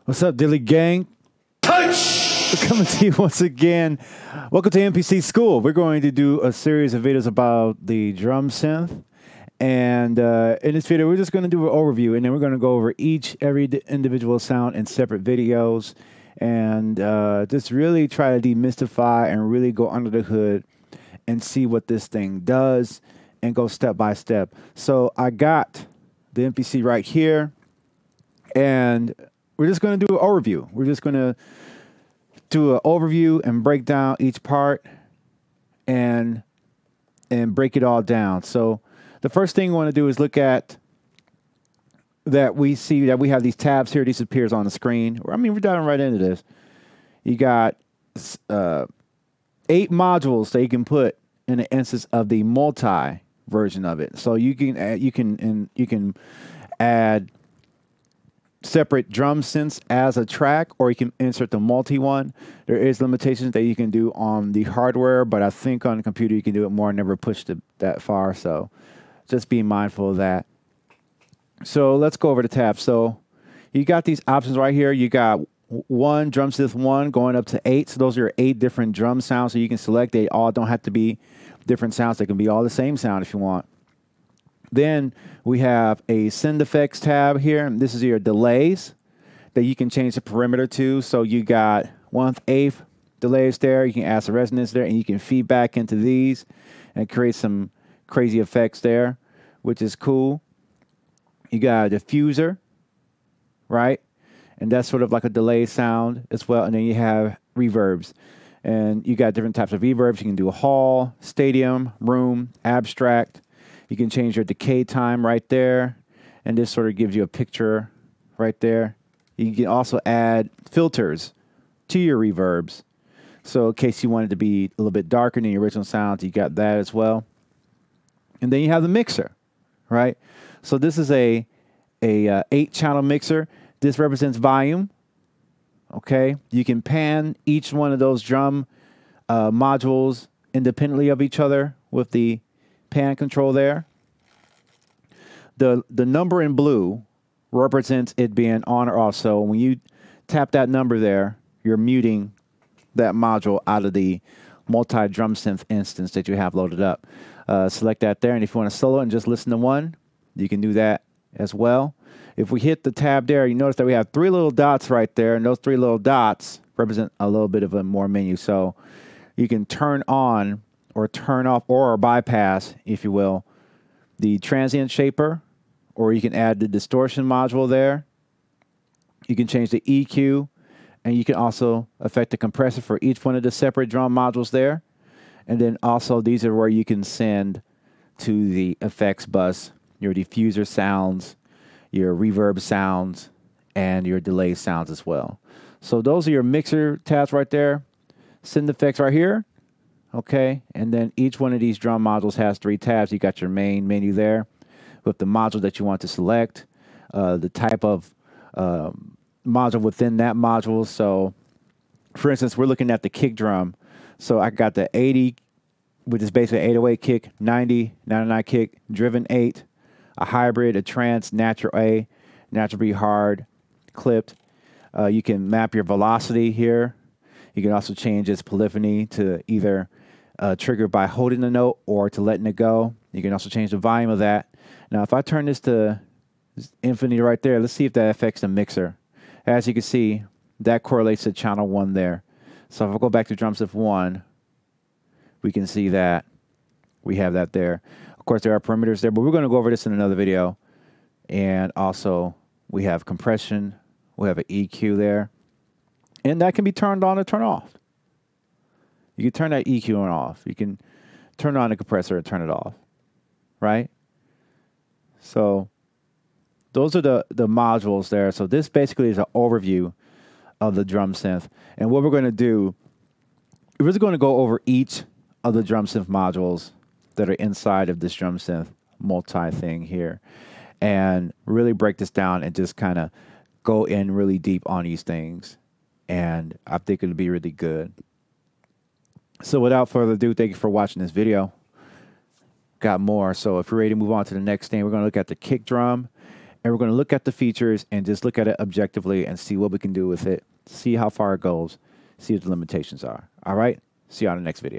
What's up, Dilly Gang? We're coming to you once again. Welcome to MPC School. We're going to do a series of videos about the drum synth. And in this video, we're just going to do an overview, and then we're going to go over every individual sound in separate videos, and just really try to demystify and really go under the hood and see what this thing does and go step by step. So I got the MPC right here, and we're just going to do an overview. We're just going to do an overview and break down each part and break it all down. So the first thing we want to do is look at that. We see that we have these tabs here. This appears on the screen. I mean, we're diving right into this. You got 8 modules that you can put in an instance of the multi version of it. So you can add separate drum synths as a track, or you can insert the multi one. There is limitations that you can do on the hardware, but I think on the computer you can do it more. Never pushed it that far, so just be mindful of that. So let's go over the tabs. So you got these options right here. You got one drum synth 1 going up to 8. So those are 8 different drum sounds. So you can select. They all don't have to be different sounds. They can be all the same sound if you want. Then we have a send effects tab here, and this is your delays that you can change the parameter to. So you got 1/8 delays there. You can add some resonance there, and you can feed back into these and create some crazy effects there, which is cool. You got a diffuser, right? And that's sort of like a delay sound as well. And then you have reverbs, and you got different types of reverbs. You can do a hall, stadium, room, abstract. You can change your decay time right there, and this sort of gives you a picture right there. You can also add filters to your reverbs. So in case you wanted to be a little bit darker than your original sounds, you got that as well. And then you have the mixer, right? So this is a 8-channel mixer. This represents volume, okay? You can pan each one of those drum modules independently of each other with the pan control there. The number in blue represents it being on or off. So when you tap that number there, you're muting that module out of the multi drum synth instance that you have loaded up. Select that there, and if you want to solo and just listen to one, you can do that as well. If we hit the tab there, you notice that we have 3 little dots right there, and those 3 little dots represent a little bit of a more menu. So you can turn on or turn off or bypass, if you will, the transient shaper, or you can add the distortion module there. You can change the EQ, and you can also affect the compressor for each one of the separate drum modules there. And then also these are where you can send to the effects bus your diffuser sounds, your reverb sounds, and your delay sounds as well. So those are your mixer tabs right there. Send effects right here. Okay, and then each one of these drum modules has 3 tabs. You got your main menu there with the module that you want to select, the type of module within that module. So, for instance, we're looking at the kick drum. So I got the 80, which is basically 808 kick, 90, 99 kick, driven 8, a hybrid, a trance, natural A, natural B hard, clipped. You can map your velocity here. You can also change its polyphony to either trigger by holding the note or to letting it go. You can also change the volume of that. Now, if I turn this to infinity right there, let's see if that affects the mixer. As you can see, that correlates to channel 1 there. So if I go back to drum synth 1, we can see that we have that there. Of course, there are parameters there, but we're going to go over this in another video. And also, we have compression. We have an EQ there. And that can be turned on or turned off. You can turn that EQ on off. You can turn on the compressor and turn it off, right? So those are the modules there. So this basically is an overview of the drum synth. And what we're going to do, we're just going to go over each of the drum synth modules that are inside of this drum synth multi thing here, and really break this down and just kind of go in really deep on these things. And I think it'll be really good. So without further ado, thank you for watching this video. Got more. So if you're ready to move on to the next thing, we're going to look at the kick drum. and we're going to look at the features and just look at it objectively and see what we can do with it, see how far it goes, see what the limitations are. All right? See you on the next video.